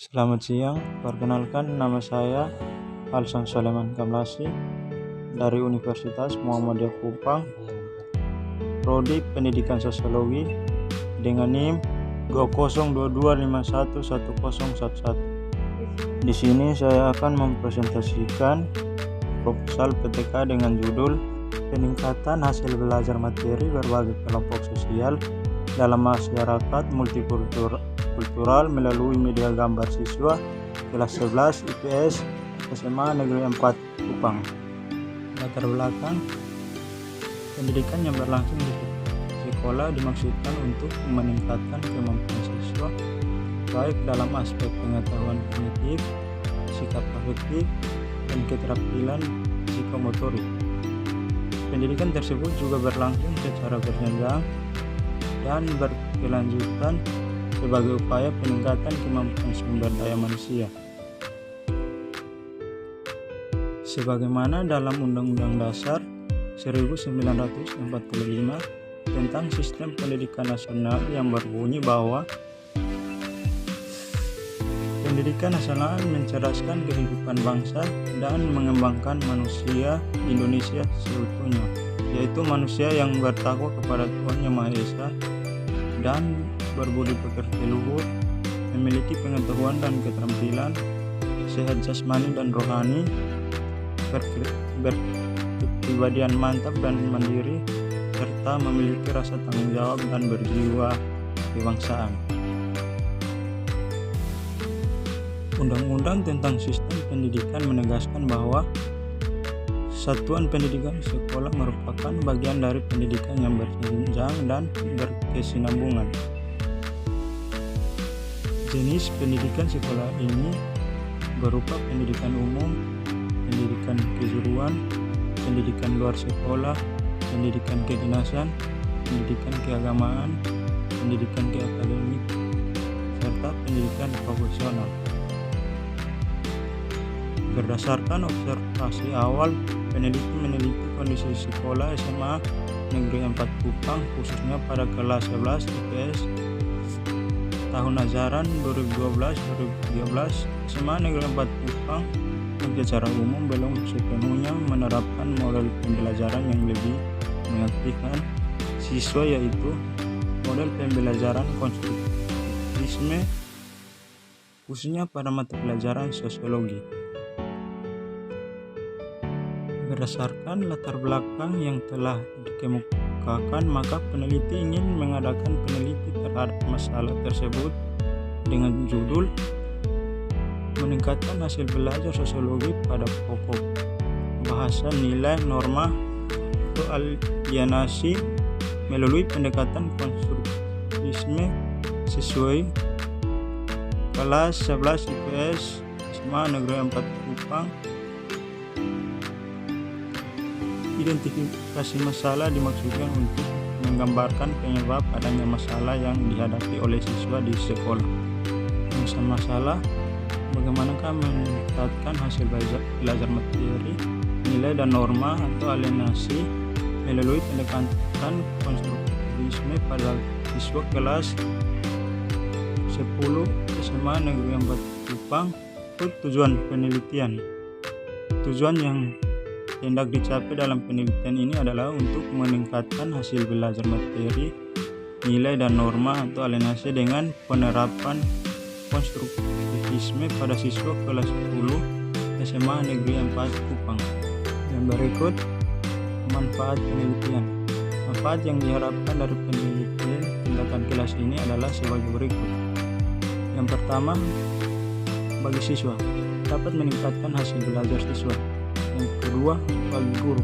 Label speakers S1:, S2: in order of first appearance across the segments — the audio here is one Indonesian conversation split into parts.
S1: Selamat siang, perkenalkan nama saya Alsan Soleman Kamlasi dari Universitas Muhammadiyah Kupang, Prodi Pendidikan Sosiologi dengan NIM 2022511011. Di sini saya akan mempresentasikan proposal PTK dengan judul Peningkatan Hasil Belajar Materi Berbagai Kelompok Sosial dalam Masyarakat Multikultural melalui media gambar siswa kelas 11 IPS SMA Negeri 4 Kupang. Latar belakang pendidikan yang berlangsung di sekolah dimaksudkan untuk meningkatkan kemampuan siswa baik dalam aspek pengetahuan kognitif, sikap afektif, dan keterampilan psikomotorik. Pendidikan tersebut juga berlangsung secara berjenjang dan berkelanjutan sebagai upaya peningkatan kemampuan sumber daya manusia. Sebagaimana dalam Undang-Undang Dasar 1945 tentang Sistem Pendidikan Nasional yang berbunyi bahwa pendidikan nasional mencerdaskan kehidupan bangsa dan mengembangkan manusia Indonesia seutuhnya, yaitu manusia yang bertakwa kepada Tuhan Yang Maha Esa dan berbudi pekerti luhur, memiliki pengetahuan dan keterampilan, sehat jasmani dan rohani, berkepribadian mantap dan mandiri, serta memiliki rasa tanggung jawab dan berjiwa kebangsaan. Undang-Undang tentang Sistem Pendidikan menegaskan bahwa satuan pendidikan sekolah merupakan bagian dari pendidikan yang berjenjang dan berkesinambungan. Jenis pendidikan sekolah ini berupa pendidikan umum, pendidikan kejuruan, pendidikan luar sekolah, pendidikan kedinasan, pendidikan keagamaan, pendidikan keakademik, serta pendidikan profesional. Berdasarkan observasi awal, peneliti meneliti kondisi sekolah SMA Negeri 4 Kupang khususnya pada kelas 11 IPS tahun ajaran 2012-2013. SMA Negeri 4 Kupang secara umum belum sepenuhnya menerapkan model pembelajaran yang lebih mengaktifkan siswa, yaitu model pembelajaran konstruktivisme khususnya pada mata pelajaran sosiologi. Berdasarkan latar belakang yang telah dikemukakan, maka peneliti ingin mengadakan peneliti terhadap masalah tersebut dengan judul Meningkatkan Hasil Belajar Sosiologi pada Pokok Bahasa Nilai Norma atau Alienasi melalui pendekatan konstruktivisme sesuai kelas 11 IPS SMA Negeri 4 Kupang. Identifikasi masalah dimaksudkan untuk menggambarkan penyebab adanya masalah yang dihadapi oleh siswa di sekolah. Pemecahan masalah, bagaimanakah meningkatkan hasil belajar materi, nilai dan norma atau alienasi melalui pendekatan konstruktivisme pada siswa kelas 10 SMA Negeri 4 Kupang. Tujuan penelitian. Tujuan yang hendak dicapai dalam penelitian ini adalah untuk meningkatkan hasil belajar materi, nilai dan norma atau alienasi dengan penerapan konstruktivisme pada siswa kelas 10 SMA Negeri 4 Kupang. Dan berikut manfaat penelitian. Manfaat yang diharapkan dari penelitian tindakan kelas ini adalah sebagai berikut. Yang pertama, bagi siswa dapat meningkatkan hasil belajar siswa. Yang kedua, bagi guru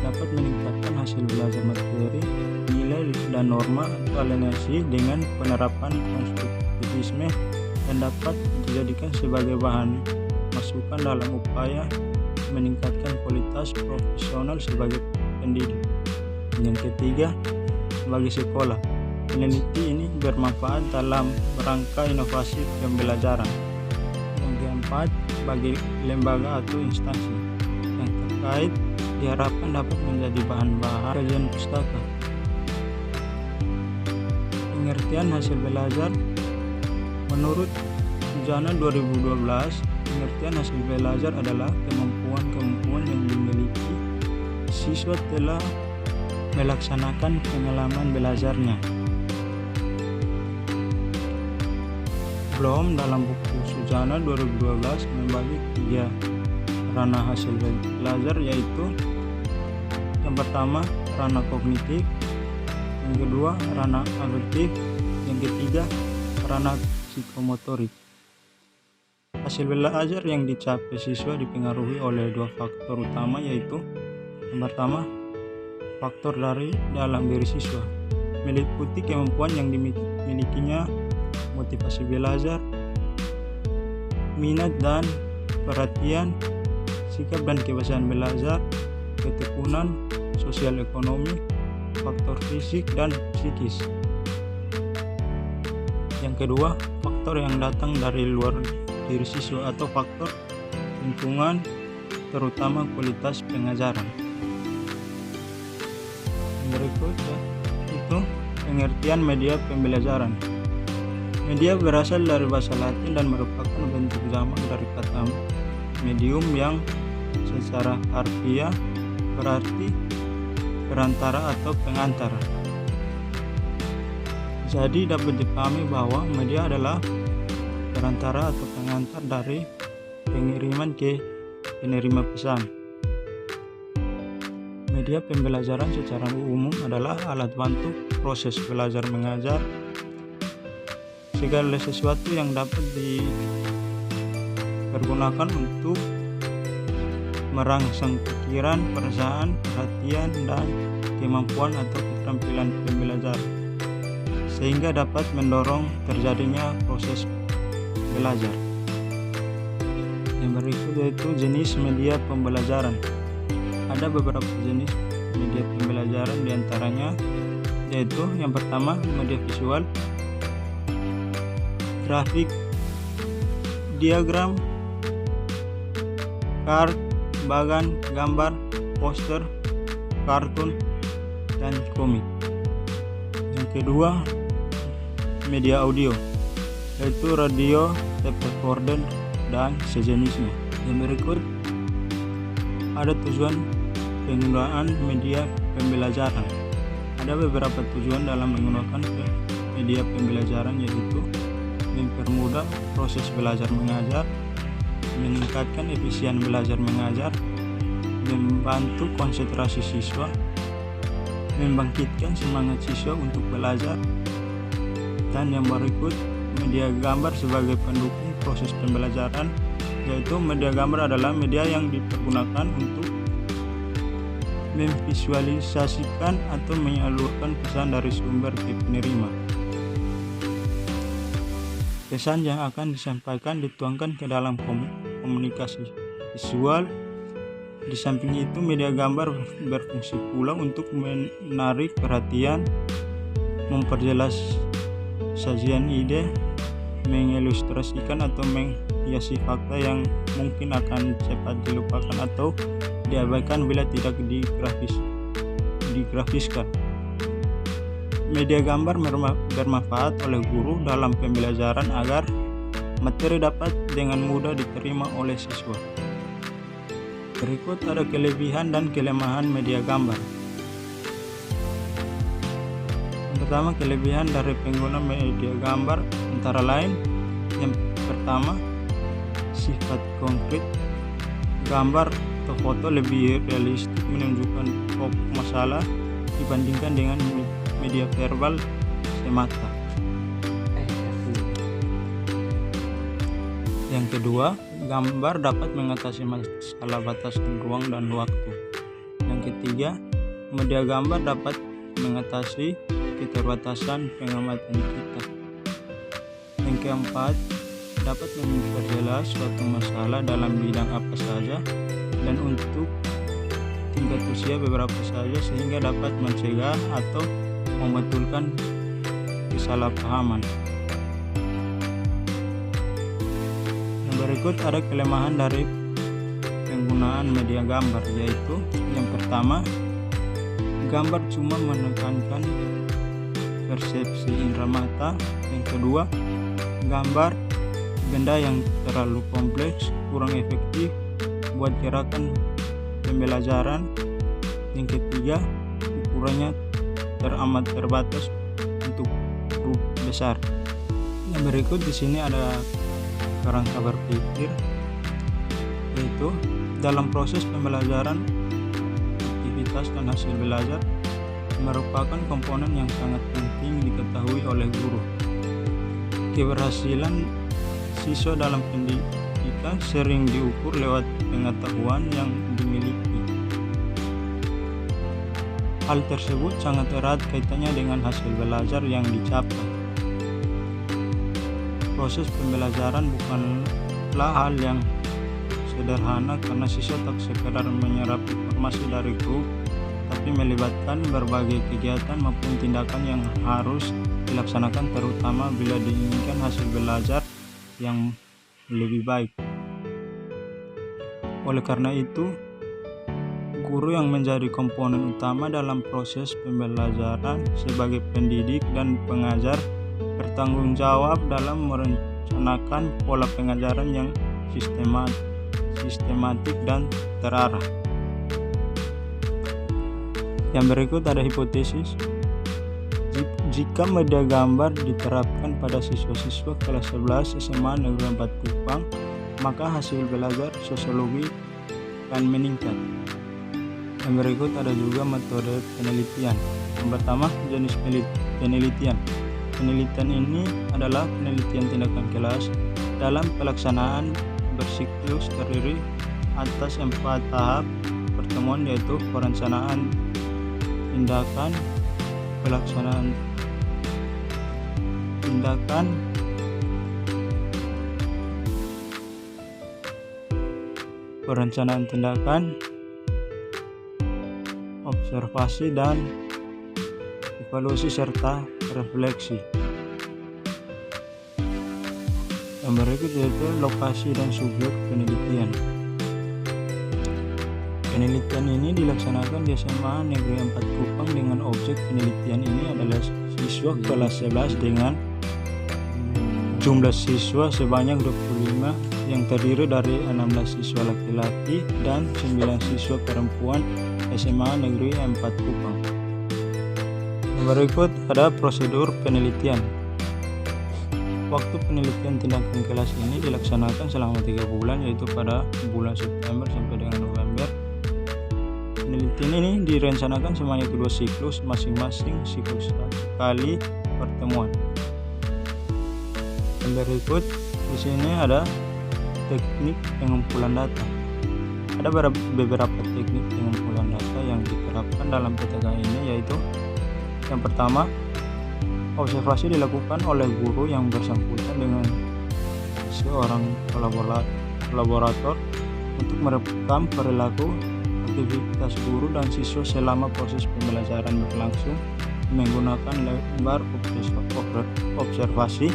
S1: dapat meningkatkan hasil belajar materi, nilai dan norma atau alienasi dengan penerapan konstruktivisme dan dapat dijadikan sebagai bahan masukan dalam upaya meningkatkan kualitas profesional sebagai pendidik. Yang ketiga, bagi sekolah, peneliti ini bermanfaat dalam rangka inovasi pembelajaran. Yang keempat, bagi lembaga atau instansi yang terkait diharapkan dapat menjadi bahan-bahan kajian pustaka. Pengertian hasil belajar menurut Sujana 2012, pengertian hasil belajar adalah kemampuan-kemampuan yang dimiliki siswa telah melaksanakan pengalaman belajarnya. Bloom dalam buku Sujana 2012 membagi 3 ranah hasil belajar, yaitu yang pertama ranah kognitif, yang kedua ranah afektif, yang ketiga ranah psikomotorik. Hasil belajar yang dicapai siswa dipengaruhi oleh 2 faktor utama, yaitu yang pertama faktor dari dalam diri siswa, meliputi kemampuan yang dimilikinya, motivasi belajar, minat dan perhatian, sikap dan kebiasaan belajar, ketekunan, sosial ekonomi, faktor fisik dan psikis. Yang kedua, faktor yang datang dari luar diri siswa atau faktor lingkungan, terutama kualitas pengajaran. Berikut itu pengertian media pembelajaran. Media berasal dari bahasa Latin dan merupakan bentuk jamak dari kata medium yang secara harfiah berarti perantara atau pengantar. Jadi dapat dipahami bahwa media adalah perantara atau pengantar dari pengiriman ke penerima pesan. Media pembelajaran secara umum adalah alat bantu proses belajar mengajar. Segala sesuatu yang dapat dipergunakan untuk merangsang pikiran, perasaan, perhatian, dan kemampuan atau keterampilan pembelajar, sehingga dapat mendorong terjadinya proses belajar. Yang berikut yaitu jenis media pembelajaran. Ada beberapa jenis media pembelajaran, diantaranya yaitu yang pertama media visual, grafik, diagram, chart, bagan, gambar, poster, kartun, dan komik. Yang kedua media audio, yaitu radio, tape recorder, dan sejenisnya. Yang berikut ada tujuan penggunaan media pembelajaran. Ada beberapa tujuan dalam menggunakan media pembelajaran, yaitu mempermudah proses belajar mengajar, meningkatkan efisien belajar mengajar, membantu konsentrasi siswa, membangkitkan semangat siswa untuk belajar, dan yang berikut media gambar sebagai pendukung proses pembelajaran, yaitu media gambar adalah media yang dipergunakan untuk memvisualisasikan atau menyalurkan pesan dari sumber ke penerima. Pesan yang akan disampaikan dituangkan ke dalam komunikasi visual. Di samping itu, media gambar berfungsi pula untuk menarik perhatian, memperjelas sajian ide, mengilustrasikan atau menghiasi fakta yang mungkin akan cepat dilupakan atau diabaikan bila tidak digrafiskan. Media gambar bermanfaat oleh guru dalam pembelajaran agar materi dapat dengan mudah diterima oleh siswa. Berikut ada kelebihan dan kelemahan media gambar. Yang pertama, kelebihan dari pengguna media gambar antara lain: yang pertama, sifat konkret. Gambar atau foto lebih realistik menunjukkan pokok masalah dibandingkan dengan media verbal semata. Yang kedua, gambar dapat mengatasi masalah batasan ruang dan waktu. Yang ketiga, media gambar dapat mengatasi keterbatasan pengamatan kita. Yang keempat, dapat memperjelas suatu masalah dalam bidang apa saja dan untuk tingkat usia beberapa saja, sehingga dapat mencegah atau membetulkan kesalahpahaman. Yang berikut ada kelemahan dari penggunaan media gambar, yaitu yang pertama, gambar cuma menekankan persepsi indera mata. Yang kedua, gambar benda yang terlalu kompleks, kurang efektif buat gerakan pembelajaran. Yang ketiga, ukurannya teramat terbatas untuk grup besar. Yang berikut di sini ada kerangka berpikir, yaitu dalam proses pembelajaran, aktivitas dan hasil belajar merupakan komponen yang sangat penting diketahui oleh guru. Keberhasilan siswa dalam pendidikan sering diukur lewat pengetahuan yang dimiliki. Hal tersebut sangat erat kaitannya dengan hasil belajar yang dicapai. Proses pembelajaran bukanlah hal yang sederhana karena siswa tak sekedar menyerap informasi dari guru, tapi melibatkan berbagai kegiatan maupun tindakan yang harus dilaksanakan, terutama bila diinginkan hasil belajar yang lebih baik. Oleh karena itu, guru yang menjadi komponen utama dalam proses pembelajaran sebagai pendidik dan pengajar bertanggung jawab dalam merencanakan pola pengajaran yang sistematik dan terarah. Yang berikut ada hipotesis. Jika media gambar diterapkan pada siswa-siswa kelas 11 SMA Negeri 4 Kupang, maka hasil belajar sosiologi akan meningkat. Yang berikut ada juga metode penelitian. Yang pertama, jenis penelitian. Penelitian ini adalah penelitian tindakan kelas dalam pelaksanaan bersiklus terdiri atas 4 tahap pertemuan, yaitu perencanaan, tindakan, pelaksanaan tindakan, observasi dan evaluasi serta refleksi. Yang berikut yaitu lokasi dan subjek penelitian. Penelitian ini dilaksanakan di SMA Negeri 4 Kupang dengan objek penelitian ini adalah siswa kelas 11 dengan jumlah siswa sebanyak 25 yang terdiri dari 16 siswa laki-laki dan 9 siswa perempuan SMA Negeri 4 Kupang. Yang berikut ada prosedur penelitian. Waktu penelitian tindakan kelas ini dilaksanakan selama 3 bulan, yaitu pada bulan September sampai dengan November. Penelitian ini direncanakan sebanyak 2 siklus, masing-masing siklus 1 kali pertemuan. Yang berikut di sini ada teknik pengumpulan data. Ada beberapa teknik pengumpulan data yang diterapkan dalam PTK ini, yaitu yang pertama, observasi dilakukan oleh guru yang bersangkutan dengan seorang kolaborator untuk merekam perilaku aktivitas guru dan siswa selama proses pembelajaran berlangsung menggunakan lembar observasi.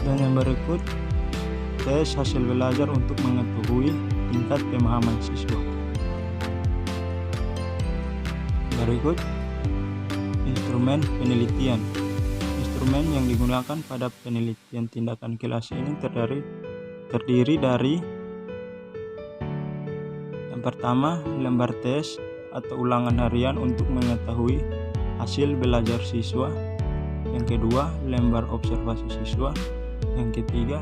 S1: Dan yang berikut, tes hasil belajar untuk mengetahui tingkat pemahaman siswa. Berikut, instrumen penelitian. Instrumen yang digunakan pada penelitian tindakan kelas ini terdiri dari yang pertama, lembar tes atau ulangan harian untuk mengetahui hasil belajar siswa. Yang kedua, lembar observasi siswa. Yang ketiga,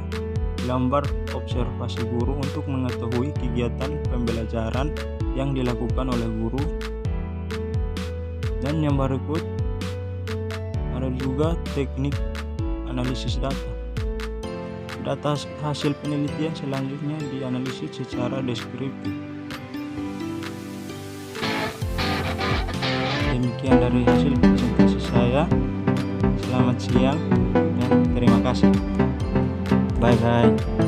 S1: lembar observasi guru untuk mengetahui kegiatan pembelajaran yang dilakukan oleh guru. Dan yang berikut ada juga teknik analisis data. Data hasil penelitian selanjutnya dianalisis secara deskriptif. Demikian dari hasil presentasi saya. Selamat siang dan terima kasih. Bye bye.